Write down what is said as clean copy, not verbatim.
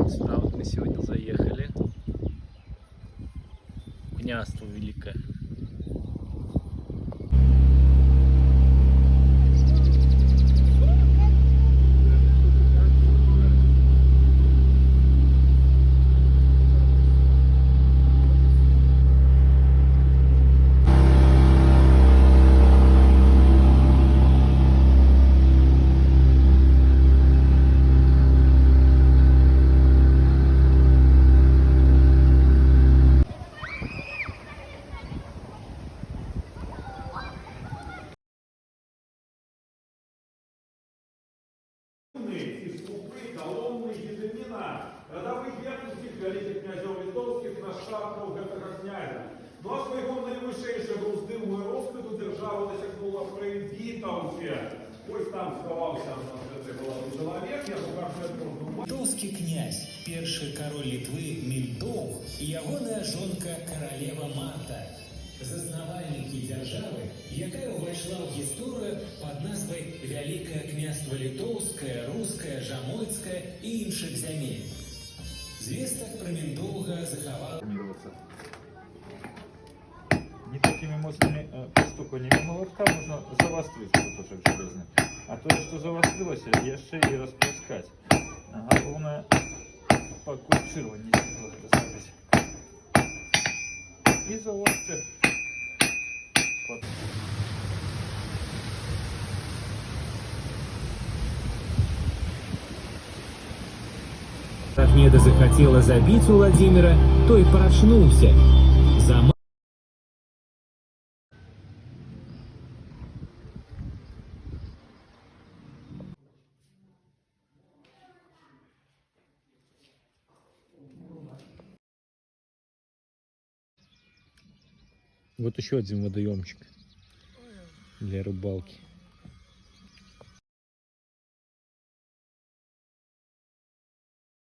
Сюда вот мы сегодня заехали. Княжество великое. Ці стовпи, колонни єдиніна родових якостей великих князів литовських нащадків гэтага князя. Ну а свайго найвышэйшага ўздыму і розквіту держава досягнула при Вітаўце. Ось там сховався на гэтай голові чалавек, я покажу кожному. Літоўскі князь, першы кароль Літвы Мільтоў і ягоная жонка каралева Марта. Заснавальнікі дзяржавы, якая ўвайшла ў гісторыю пад назвай Вялікае княства Літоўскае, Рускае, Жамойцкае і іншых зямель. Звестак пра Мільтоўга захавала. Не такими мощными постуканиями молотка можно завострить кусочек железный. А то, что завострилось, еще и расплескать. Главное, по кульчированию доставить. И завострить. Ахмеда захотела забить Владимира, той прочнулся. Вот еще один водоемчик для рыбалки.